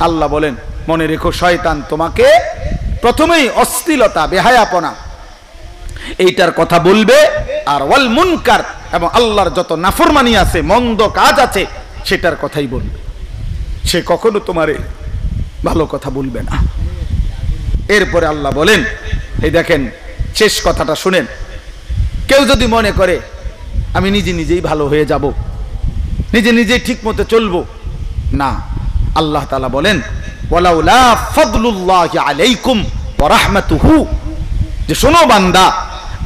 আল্লাহ বলেন মনে রেখো শয়তান তোমাকে প্রথমেই অশ্লীলতা বেহায়াপনা এইটার কথা বলবে, আর ওয়াল মুনকার এবং আল্লাহর যত নাফরমানি আছে মন্দ কাজ আছে সেটার কথাই বলবে। সে কখনো তোমারে ভালো কথা বলবে না। এরপরে আল্লাহ বলেন, এই দেখেন শেষ কথাটা শুনেন, কেউ যদি মনে করে আমি নিজে নিজেই ভালো হয়ে যাব, নিজে নিজেই ঠিক মতো চলবো, না, আল্লাহ তাআলা বলেন ওয়ালাউলা ফাদলুল্লাহি আলাইকুম ওয়া রাহমাতুহু, যে শোনো বান্দা,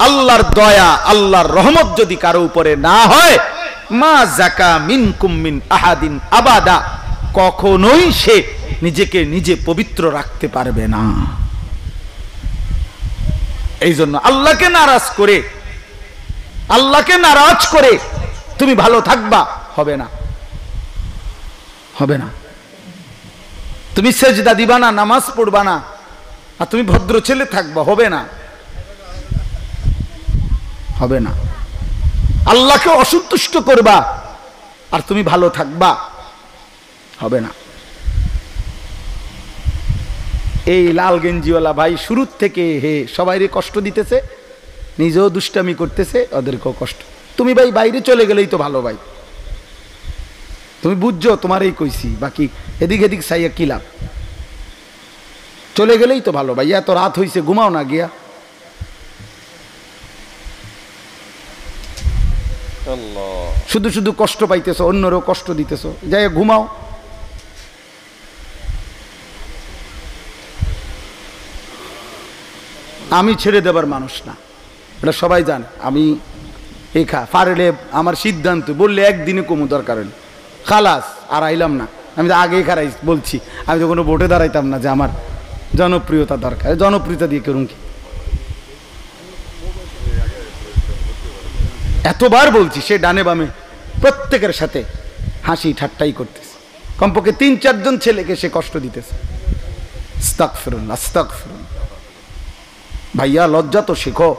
আল্লাহর দয়া আল্লাহর রহমত যদি কারো উপরে না হয়, মা যাকা মিনকুম মিন আহাদিন আবাদা, কখনোই সে নিজেকে নিজে পবিত্র রাখতে পারবে না। এই জন্য আল্লাহকে নারাজ করে তুমি ভালো থাকবা, হবে না, হবে না। তুমি সেজদা দিবা না, নামাজ পড়বা না, আর তুমি ভদ্র ছেলে থাকবা, হবে না, হবে না। আল্লাহকে অসন্তুষ্ট করবা আর তুমি ভালো থাকবা, হবে না। এই লাল গেঞ্জিওয়ালা ভাই শুরুর থেকে সবাইরে কষ্ট দিতেছে, নিজেও দুষ্টামি করতেছে, ওদেরকেও কষ্ট। তুমি ভাই বাইরে চলে গেলেই তো ভালো ভাই, তুমি বুঝছো, তোমারই কইছি, বাকি এদিক এদিক চাইয়া কি লাভ, চলে গেলেই তো ভালো ভাই। এত রাত হইছে, ঘুমাও না গিয়া। শুধু শুধু কষ্ট পাইতেছো, অন্যরও কষ্ট দিতেছো, যাই ঘুমাও। আমি ছেড়ে দেবার মানুষ না, এটা সবাই জানে। আমি পারলে আমার সিদ্ধান্ত বললে একদিনে কমু, দরকার হলে খালাস, আর আইলাম না। আমি তো আগেই খারাই বলছি, আমি তো কোনো ভোটে দাঁড়াইতাম না, যে আমার জনপ্রিয়তা দরকার, জনপ্রিয়তা দিয়ে করুন কি? এতবার বলছি, সে ডানে বামে প্রত্যেকের সাথে হাসি ঠাট্টাই করতেছে, কমপক্ষে ৩-৪ জন ছেলেকে সে কষ্ট দিতেছে। আস্তাগফিরুল্লাহ, আস্তাগফিরুল্লাহ। ভাইয়া লজ্জা তো শেখো।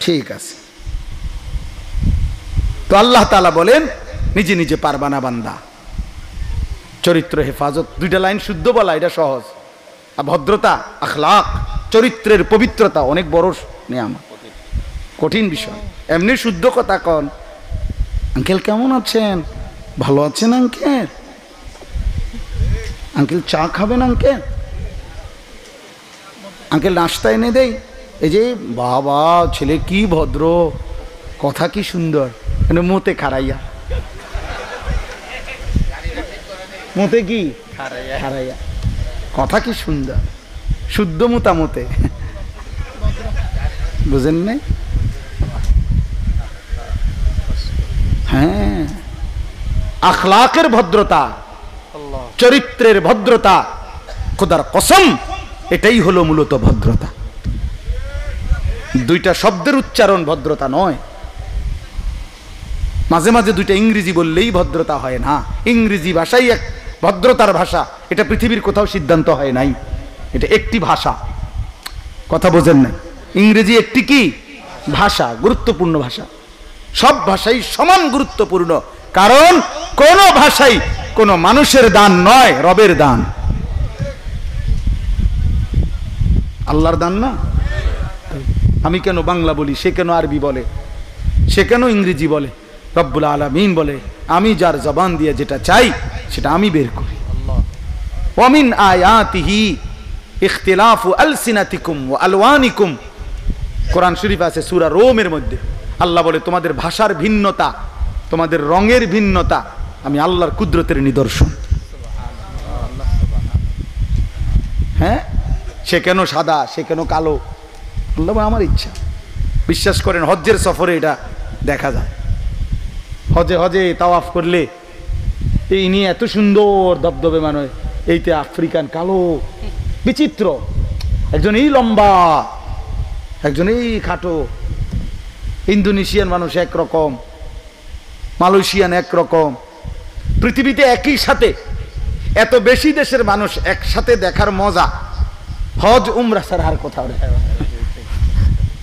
ঠিক আছে। তো আল্লাহ তাআলা বলেন নিজে নিজে পারবা না বান্দা, চরিত্র হেফাজত, 2টা লাইন শুদ্ধ বলা এটা সহজ, আর ভদ্রতা, আখলাক, চরিত্রের পবিত্রতা অনেক বড় নিয়ামত, কঠিন বিষয়। এমনি শুদ্ধ কথা কন, আঙ্কেল কেমন আছেন, ভালো আছেন আঙ্কেল, আঙ্কেল চা খাবেন আঙ্কেল, আঙ্কেল নাস্তা এনে দেই, এই যে বাবা ছেলে কি ভদ্র, কথা কি সুন্দর, মতে খারাইয়া, মতে কি খারাইয়া, কথা কি সুন্দর, শুদ্ধ মোতামতে, বুঝেন নাই? হ্যাঁ, আখলাকের ভদ্রতা, চরিত্রের ভদ্রতা, খোদার কসম এটাই হলো মূলত ভদ্রতা। 2টা শব্দের উচ্চারণ ভদ্রতা নয়। মাঝে মাঝে 2টা ইংরেজি বললেই ভদ্রতা হয় না। ইংরেজি ভাষাই এক ভদ্রতার ভাষা, এটা পৃথিবীর কোথাও সিদ্ধান্ত হয় নাই, এটা একটি ভাষা। কথা বোঝেন না? ইংরেজি একটি কি ভাষা, গুরুত্বপূর্ণ ভাষা। সব ভাষাই সমান গুরুত্বপূর্ণ, কারণ কোন ভাষাই কোন মানুষের দান নয়, রবের দান, আল্লাহর দান না। আমি কেন বাংলা বলি, সে কেন আরবি বলে, সে কেন ইংরেজি বলে, রব্বুল আলামিন বলে আমি যার জবান দিয়ে যেটা চাই সেটা আমি বের করি। ওয়া মিন আয়াতিহি ইখতিলাফু আলসিনাতিকুম ওয়া আলওয়ানিকুম, কোরআন শরীফ আছে সূরা রোমের মধ্যে। আল্লাহ বলে তোমাদের ভাষার ভিন্নতা, তোমাদের রঙের ভিন্নতা আমি আল্লাহর কুদরতের নিদর্শন। হ্যাঁ, সে কেন সাদা, সে কেন কালো, আল্লাহ আমার ইচ্ছা। বিশ্বাস করেন হজ্জের সফরে এটা দেখা যায়। হজে তাওয়াফ করলে এই নিয়ে এত সুন্দর দবদবে মানুষ, এইতে আফ্রিকান কালো বিচিত্র, একজন এই লম্বা, একজন এই খাটো, ইন্দোনেশিয়ান মানুষ একরকম, মালয়েশিয়ান একরকম। পৃথিবীতে একই সাথে এত বেশি দেশের মানুষ একসাথে দেখার মজা হজ উমরা ছাড়া আর কোথাও নেই,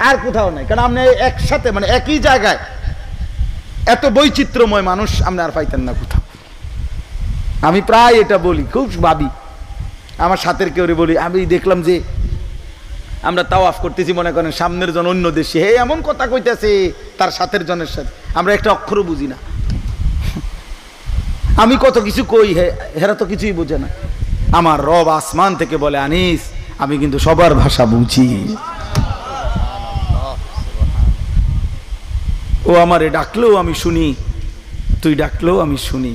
আর কোথাও নাই। কারণ আপনি একসাথে মানে একই জায়গায় এত বৈচিত্র্যময় মানুষ আপনি আর পাইতেন না কোথাও। আমি প্রায় এটা বলি, খুব ভাবি, আমার সাথের কেউ বলি, আমি দেখলাম যে আমরা তাওয়াফ করতেছি, মনে করেন সামনের জন অন্য দেশে, হে এমন কথা কইতেছে তার সাথের জনের সাথে, আমরা একটা অক্ষরও বুঝি না। আমি কত কিছু কই, হেরা তো কিছুই বোঝে না। আমার রব আসমান থেকে বলে, আনিস আমি কিন্তু সবার ভাষা বুঝি। ও আমারে ডাকলেও আমি শুনি, তুই ডাকলেও আমি শুনি।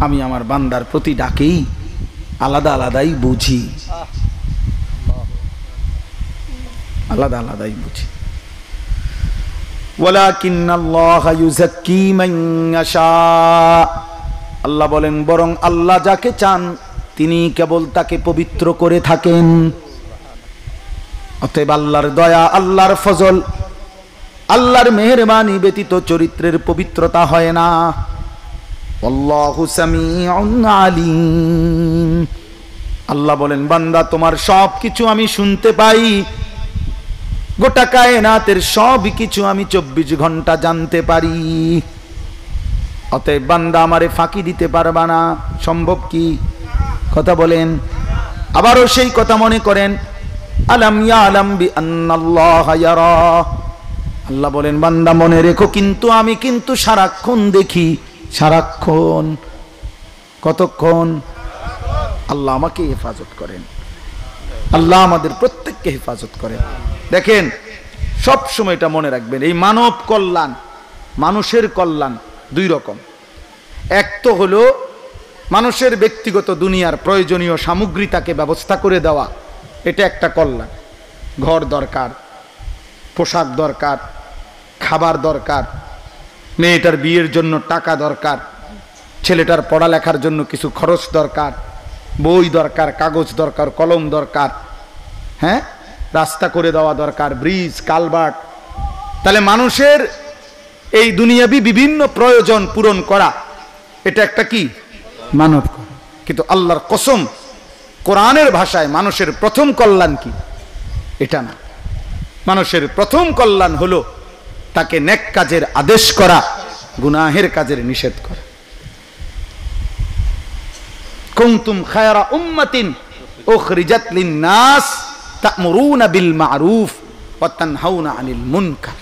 আমি আমার বান্দার প্রতি ডাকেই আলাদা আলাদাই বুঝি, আলাদা আলাদাই বুঝি। ওয়ালাকিন্নাল্লাহা ইউযাক্কি মান ইয়াশা, আল্লাহ বলেন বরং আল্লাহ যাকে চান তিনি কেবল তাকে পবিত্র করে থাকেন। অতএব আল্লাহর দয়া, আল্লাহর ফজল, আল্লাহর মেহেরবানি ব্যতীত চরিত্রের পবিত্রতা হয় না। আল্লাহু সামিউন আলিম, আল্লাহ বলেন বান্দা তোমার সব কিছু আমি শুনতে পাই, গোটা কায়নাতের সব কিছু আমি 24 ঘন্টা জানতে পারি। অতএব বান্দা আমারে ফাঁকি দিতে পারবা না, সম্ভব কি? কথা বলেন। আবারও সেই কথা মনে করেন, আলাম ইয়ালাম বিআন্নাল্লাহা ইয়ারা, আল্লাহ বলেন বান্দা মনে রেখো কিন্তু আমি কিন্তু সারাক্ষণ দেখি। সারাক্ষণ, কতক্ষণ? আল্লাহ আমাকে হেফাজত করেন, আল্লাহ আমাদের প্রত্যেককে হেফাজত করেন। দেখেন সব সময় এটা মনে রাখবেন, এই মানব কল্যাণ, মানুষের কল্যাণ দুই রকম। এক তো হলো মানুষের ব্যক্তিগত দুনিয়ার প্রয়োজনীয় সামগ্রী তাকে ব্যবস্থা করে দেওয়া, এটা একটা কল্যাণ। ঘর দরকার, পোশাক দরকার, খাবার দরকার, মেয়েটার বিয়ের জন্য টাকা দরকার, ছেলেটার পড়ালেখার জন্য কিছু খরচ দরকার, বই দরকার, কাগজ দরকার, কলম দরকার, হ্যাঁ, রাস্তা করে দেওয়া দরকার, ব্রিজ, কালভার্ট। তাহলে মানুষের এই দুনিয়াবি বিভিন্ন প্রয়োজন পূরণ করা, এটা একটা কি? মানব। কিন্তু আল্লাহর কসম, কোরআনের ভাষায় মানুষের প্রথম কল্যাণ কি? এটা না। মানুষের প্রথম কল্যাণ হলো তাকে নেক কাজের আদেশ করা, গুনাহের কাজের নিষেধ করা। কুনতুম খায়রা উম্মাতিন উখরিজাত লিন-নাস তা'মুরুনা বিল মা'রুফ ওয়া তানহাউনা আনিল মুনকার।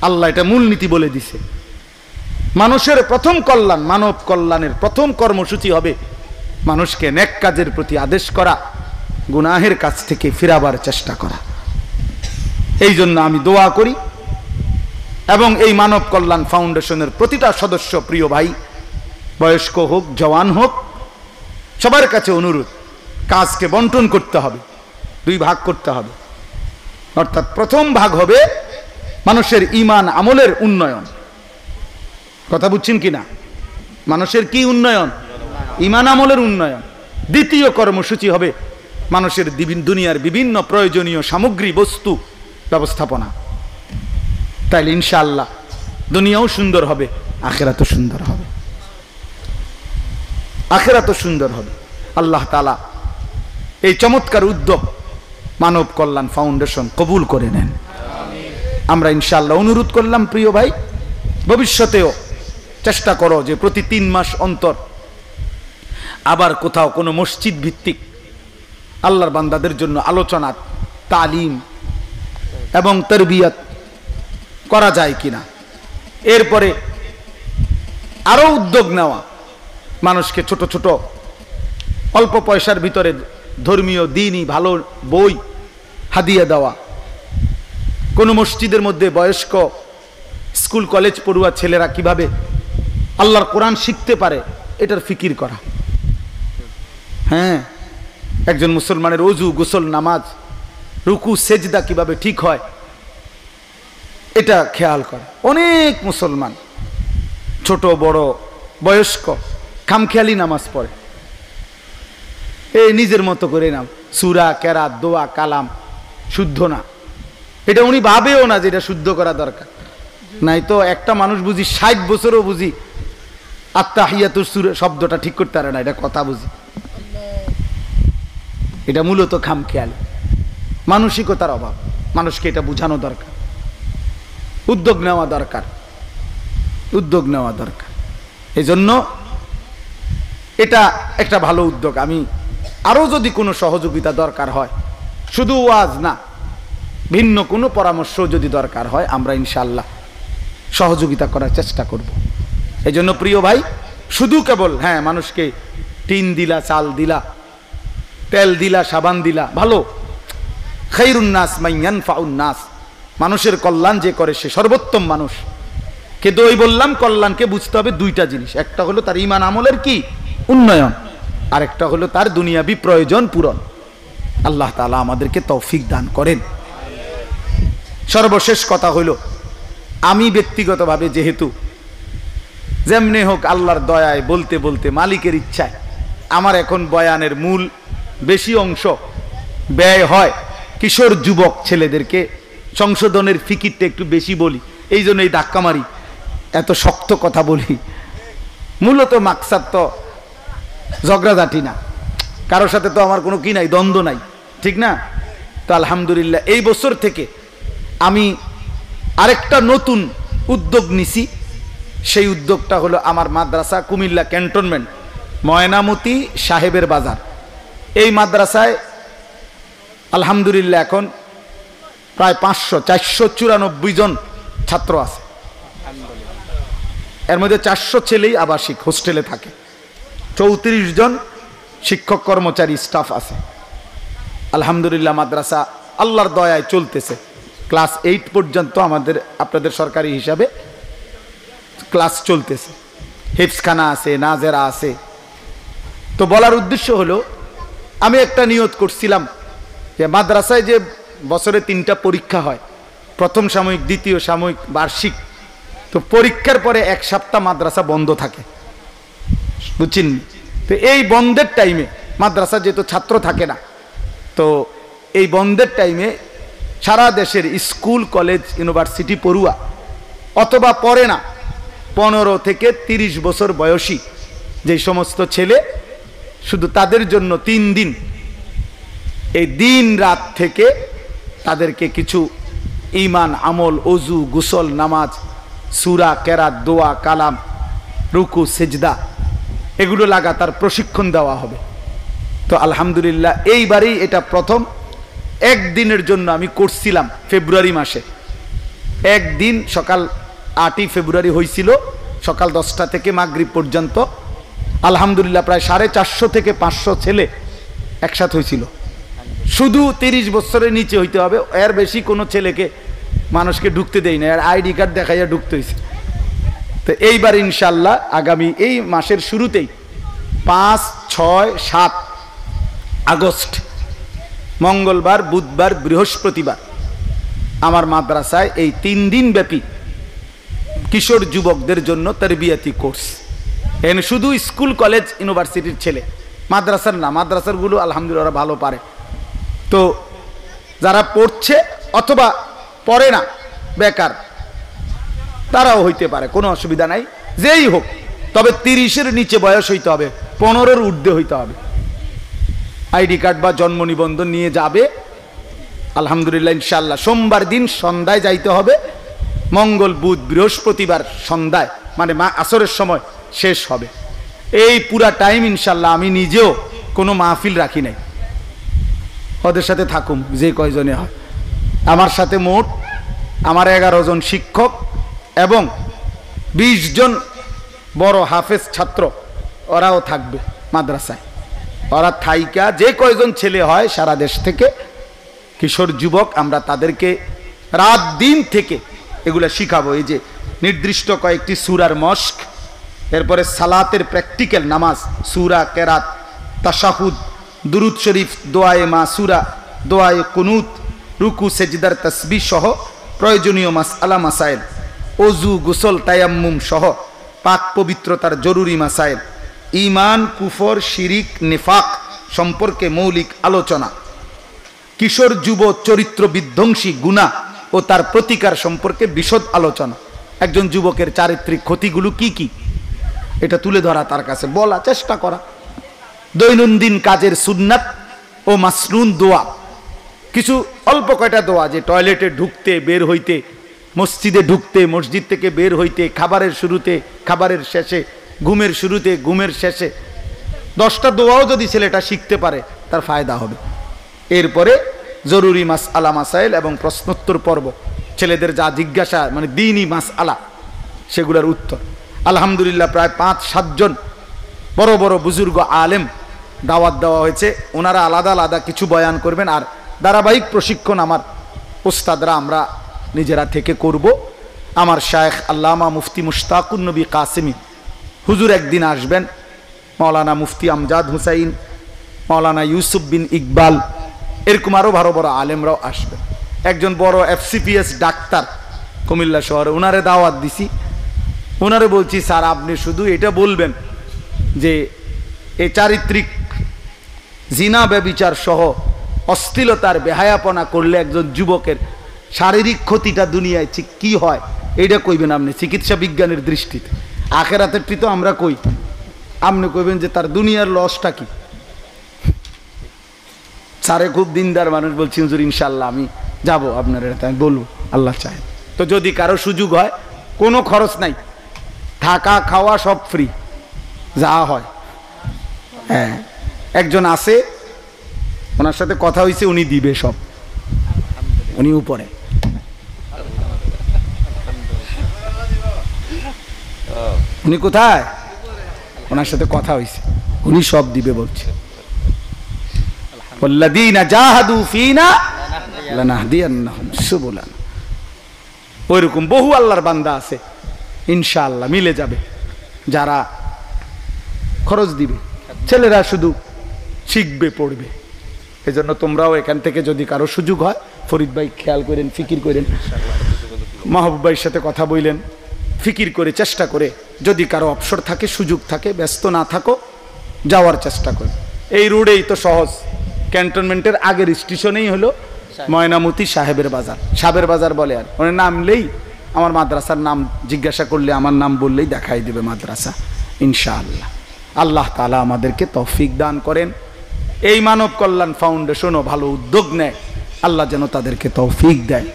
আল্লাহ এটা মূলনীতি বলে দিছে। মানুষের প্রথম কল্যাণ, মানব কল্যাণের প্রথম কর্মসূচি হবে মানুষকে নেক কাজের প্রতি আদেশ করা, গুনাহের কাছ থেকে ফিরাবার চেষ্টা করা। এই জন্য আমি দোয়া করি এবং এই মানব কল্যাণ ফাউন্ডেশনের প্রতিটা সদস্য, প্রিয় ভাই, বয়স্ক হোক, জওয়ান হোক, সবার কাছে অনুরোধ, কাজকে বন্টন করতে হবে, দুই ভাগ করতে হবে। অর্থাৎ প্রথম ভাগ হবে মানুষের ঈমান আমলের উন্নয়ন। কথা বুঝছেন কিনা? মানুষের কি উন্নয়ন? ঈমান আমলের উন্নয়ন। দ্বিতীয় কর্মসূচি হবে মানুষের দুনিয়ার বিভিন্ন প্রয়োজনীয় সামগ্রী, বস্তু ব্যবস্থাপনা। তাইলে ইনশাআল্লাহ দুনিয়াও সুন্দর হবে, আখিরাতও সুন্দর হবে, আখিরাতও সুন্দর হবে। আল্লাহ তাআলা এই চমৎকার উদ্যোগ মানব কল্যাণ ফাউন্ডেশন কবুল করে নেন। আমরা ইনশাআল্লাহ অনুরোধ করলাম, প্রিয় ভাই, ভবিষ্যতেও চেষ্টা করো যে প্রতি 3 মাস অন্তর আবার কোথাও কোনো মসজিদ ভিত্তিক আল্লাহর বান্দাদের জন্য আলোচনা, তালিম এবং তারবিয়াত করা যায় কিনা। এরপরে আরো উদ্যোগ নেওয়া, মানুষকে ছোট ছোট অল্প পয়সার ভিতরে ধর্মীয় দিনই ভালো বই হাদিয়া দেওয়া, কোন মসজিদের মধ্যে বয়স্ক স্কুল কলেজ পড়ুয়া ছেলেরা কিভাবে আল্লাহর কোরআন শিখতে পারে এটার ফিকির করা। হ্যাঁ, একজন মুসলমানের ওযু, গোসল, নামাজ, রুকু, সেজদা কিভাবে ঠিক হয় এটা খেয়াল করে। অনেক মুসলমান ছোট বড় বয়স্ক খামখেয়ালি নামাজ পড়ে, এই নিজের মতো করে নাম, সূরা, কেরাত, দোয়া, কালাম শুদ্ধ না, এটা উনি ভাবেও না যে এটা শুদ্ধ করা দরকার। নাই তো একটা মানুষ বুঝি 60 বছরও বুঝি আত্তাহিয়াতুস সূরা শব্দটা ঠিক করতে পারে না, এটা কথা বুঝি। এটা মূলত খামখেয়ালি, মানসিকতার অভাব। মানুষকে এটা বোঝানো দরকার, উদ্যোগ নেওয়া দরকার। উদ্যোগ নেওয়া দরকার। এই জন্য এটা একটা ভালো উদ্যোগ। আমি আরও যদি কোনো সহযোগিতা দরকার হয়, শুধু ওয়াজ না, ভিন্ন কোনো পরামর্শ যদি দরকার হয়, আমরা ইনশাআল্লাহ সহযোগিতা করার চেষ্টা করব। এই জন্য প্রিয় ভাই, শুধু কেবল হ্যাঁ মানুষকে টিন দিলা, চাল দিলা, তেল দিলা, সাবান দিলা, ভালো, খায়রুন নাস মান ইয়ানফাউন নাস, মানুষের কল্যাণ যে করে সে সর্বোত্তম মানুষ। কিন্তু ওই বললাম কল্যাণকে বুঝতে হবে দুইটা জিনিস, একটা হলো তার ঈমান আমলের কি উন্নয়ন, আর একটা হলো তার দুনিয়াবি প্রয়োজন পূরণ। আল্লাহ তাআলা আমাদেরকে তৌফিক দান করেন। সর্বশেষ কথা হইল, আমি ব্যক্তিগতভাবে যেহেতু যেমনি হোক আল্লাহর দয়ায় বলতে বলতে মালিকের ইচ্ছায় আমার এখন বয়ানের মূল বেশি অংশ ব্যয় হয় কিশোর যুবক ছেলেদেরকে সংশোধনের ফিকিরটা একটু বেশি বলি, এই জন্য এই ধাক্কা মারি, এত শক্ত কথা বলি। মূলত মাকসাদ তো ঝগড়াঝাটি না, কারোর সাথে তো আমার কোনো কি নাই, দ্বন্দ্ব নাই, ঠিক না? তো আলহামদুলিল্লাহ এই বছর থেকে আমি আরেকটা নতুন উদ্যোগ নিছি। সেই উদ্যোগটা হলো আমার মাদ্রাসা কুমিল্লা ক্যান্টনমেন্ট ময়নামতি সাহেবের বাজার, এই মাদ্রাসায় আলহামদুলিল্লাহ এখন প্রায় 494 জন ছাত্র আছে। এর মধ্যে 400 ছেলেই আবাসিক হোস্টেলে থাকে, 34 জন শিক্ষক কর্মচারী স্টাফ আছে। আলহামদুলিল্লাহ মাদ্রাসা আল্লাহর দয়ায় চলতেছে। ক্লাস 8 পর্যন্ত আমাদের আপনাদের সরকারি হিসাবে ক্লাস চলতেছে, হিফজখানা আছে, নাজেরা আছে। তো বলার উদ্দেশ্য হলো, আমি একটা নিয়ত করছিলাম যে মাদ্রাসায় যে বছরে 3টা পরীক্ষা হয়, প্রথম সাময়িক, দ্বিতীয় সাময়িক, বার্ষিক, তো পরীক্ষার পরে 1 সপ্তাহ মাদ্রাসা বন্ধ থাকে, বুঝছেন? তো এই বন্ধের টাইমে মাদ্রাসা যেহেতু ছাত্র থাকে না, তো এই বন্ধের টাইমে সারা দেশের স্কুল, কলেজ, ইউনিভার্সিটি পড়ুয়া অথবা পড়ে না 15 থেকে 30 বছর বয়সী যে সমস্ত ছেলে, শুধু তাদের জন্য 3 দিন এই দিন রাত থেকে তাদেরকে কিছু ঈমান, আমল, ওযু, গোসল, নামাজ, সূরা, কেরাত, দোয়া, কালাম, রুকু, সিজদা, এগুলো লাগাতার প্রশিক্ষণ দেওয়া হবে। তো আলহামদুলিল্লাহ এইবারই এটা প্রথম একদিনের জন্য আমি করছিলাম ফেব্রুয়ারি মাসে। একদিন সকাল 8ই ফেব্রুয়ারি হয়েছিল, সকাল 10টা থেকে মাগরিব পর্যন্ত। আলহামদুলিল্লাহ প্রায় 450 থেকে 500 ছেলে একসাথে হয়েছিল। শুধু 30 বছরের নিচে হইতে হবে, এর বেশি কোনো ছেলেকে মানুষকে ঢুকতে দেয় না, আর আইডি কার্ড দেখাইয়া ঢুকতে হয়েছে। তো এইবার ইনশাল্লাহ আগামী এই মাসের শুরুতেই 5, 6, 7 আগস্ট মঙ্গলবার, বুধবার, বৃহস্পতিবার আমার মাদ্রাসায় এই 3 দিন ব্যাপী কিশোর যুবকদের জন্য তারবিয়াতি কোর্স। এখানে শুধু স্কুল, কলেজ, ইউনিভার্সিটির ছেলে, মাদ্রাসার না। মাদ্রাসারগুলো আলহামদুলিল্লাহ ওরা ভালো পারে। তো যারা পড়ছে অথবা পড়ে না, বেকার, তারাও হইতে পারে, কোনো অসুবিধা নাই, যেই হোক। তবে 30-এর নিচে বয়স হইতে হবে, 15-এর ঊর্ধ্বে হইতে হবে। আইডি কার্ড বা জন্ম নিবন্ধন নিয়ে যাবে। আলহামদুলিল্লাহ ইনশাআল্লাহ সোমবার দিন সন্ধ্যায় যাইতে হবে, মঙ্গল, বুধ, বৃহস্পতিবার সন্ধ্যায় মানে আসরের সময় শেষ হবে। এই পুরা টাইম ইনশাআল্লাহ আমি নিজেও কোনো মাহফিল রাখি নাই, ওদের সাথে থাকুম যে কয়জনে হয়। আমার সাথে মোট আমার 11 জন শিক্ষক এবং 20 জন বড় হাফেজ ছাত্র, ওরাও থাকবে মাদ্রাসায়। ওরা থাইকা যে কয়জন ছেলে হয় সারা দেশ থেকে কিশোর যুবক, আমরা তাদেরকে রাত দিন থেকে এগুলা শিখাবো। এই যে নির্দিষ্ট কয়েকটি সূরার মস্ক, এরপরে সালাতের প্র্যাকটিক্যাল নামাজ, সূরা, কেরাত, তাশাহুদ, দুরুদ শরীফ, দোয়ায়ে মাসুরা, দোয়ায়ে কুনুত, রুকু, সেজদার তাসবিহ সহ প্রয়োজনীয় মাসআলা মাসাইল, ওযু, গোসল, তায়াম্মুম সহ পাক পবিত্রতার জরুরি মাসাইল, ঈমান, কুফর, শিরিক, নিফাক সম্পর্কে মৌলিক আলোচনা, কিশোর যুব চরিত্র বিধ্বংসী গুনাহ ও তার প্রতিকার সম্পর্কে বিশদ আলোচনা। একজন যুবকের চারিত্রিক ক্ষতিগুলো কি কি এটা তুলে ধরা, তার কাছে বলা, চেষ্টা করা। দৈনন্দিন কাজের সুন্নাত ও মাসনুন দোয়া, কিছু অল্প কয়টা দোয়া যে টয়লেটে ঢুকতে, বের হইতে, মসজিদে ঢুকতে, মসজিদ থেকে বের হইতে, খাবারের শুরুতে, খাবারের শেষে, ঘুমের শুরুতে, ঘুমের শেষে 10টা দোয়াও যদি ছেলেটা শিখতে পারে তার ফায়দা হবে। এরপরে জরুরি মাসআলা মাসাইল এবং প্রশ্নোত্তর পর্ব, ছেলেদের যা জিজ্ঞাসা মানে দ্বীনি মাসআলা সেগুলোর উত্তর। আলহামদুলিল্লাহ প্রায় 5-7 জন বড় বড় বুজুর্গ আলেম দাওয়াত দেওয়া হয়েছে। ওনারা আলাদা আলাদা কিছু বয়ান করবেন, আর ধারাবাহিক প্রশিক্ষণ আমার ওস্তাদরা আমরা নিজেরা থেকে করব। আমার শায়েখ আল্লামা মুফতি মুশতাকুন নবী কাসেমি হুজুর একদিন আসবেন, মাওলানা মুফতি আমজাদ হুসাইন, মাওলানা ইউসুফ বিন ইকবাল, এরকম আরও বড় বড় আলেমরাও আসবেন। একজন বড় FCPS ডাক্তার কুমিল্লা শহরে, ওনারে দাওয়াত দিছি। ওনারে বলছি স্যার আপনি শুধু এটা বলবেন যে এই চারিত্রিক জিনা ব্যভিচার সহ অশ্লীলতার বেহায়াপনা করলে একজন যুবকের শারীরিক ক্ষতিটা দুনিয়ায় ঠিক কি হয় এইটা কইবেন আপনি চিকিৎসা বিজ্ঞানের দৃষ্টিতে। আখেরাতের তো আমরা কই, আপনি কইবেন যে তার দুনিয়ার লসটা কি। স্যারে খুব দিনদার মানুষ, বলছি হুজুর ইনশাল্লাহ আমি যাব আপনার এটা আমি বলবো আল্লাহ চায়। তো যদি কারো সুযোগ হয়, কোনো খরচ নাই, থাকা খাওয়া সব ফ্রি, যা হয়। হ্যাঁ, একজন আছে, ওনার সাথে কথা হয়েছে, উনি দিবে সব, উনি উপরে। উনি কোথায়? ওনার সাথে কথা হয়েছে, উনি সব দিবে বলছে। ওয়াল্লাযীনা জাহাদু ফীনা লানাহদিয়ান্নাহুম সুবুলানা। ওইরকম বহু আল্লাহর বান্দা আছে, ইনশাআল্লাহ মিলে যাবে, যারা খরচ দিবে, ছেলেরা শুধু শিখবে পড়বে। এজন্য তোমরাও এখান থেকে যদি কারো সুযোগ হয়, ফরিদ ভাই খেয়াল করেন, ফিকির করেন, মাহবুব ভাইয়ের সাথে কথা বললেন, ফিকির করে চেষ্টা করে যদি কারো অবসর থাকে, সুযোগ থাকে, ব্যস্ত না থাকো, যাওয়ার চেষ্টা করো। এই রোডেই তো সহজ, ক্যান্টনমেন্টের আগের স্টেশনেই হলো ময়নামতি সাহেবের বাজার, সাহেবের বাজার বলে। আর ওখানে নামলেই আমার মাদ্রাসার নাম জিজ্ঞাসা করলে আমার নাম বললেই দেখাই দেবে মাদ্রাসা ইনশাআল্লাহ। আল্লাহ তাআলা আমাদেরকে তৌফিক দান করেন। এই মানব কল্যাণ ফাউন্ডেশনও ভালো উদ্যোগ নেয়, আল্লাহ যেন তাদেরকে তৌফিক দেয়।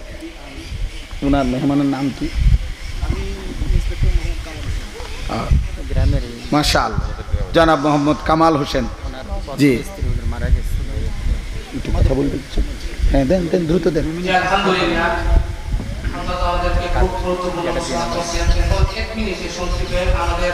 ওনার মেহমানের নাম কি? মাশাআল্লাহ, জনাব মোহাম্মদ কামাল হোসেন। জি, একটু কথা বলতে হ্যাঁ, দেন দেন, দ্রুত দেন। আলহামদুলিল্লাহ, আমরা তো আমাদেরকে খুব গুরুত্বপূর্ণ আমাদের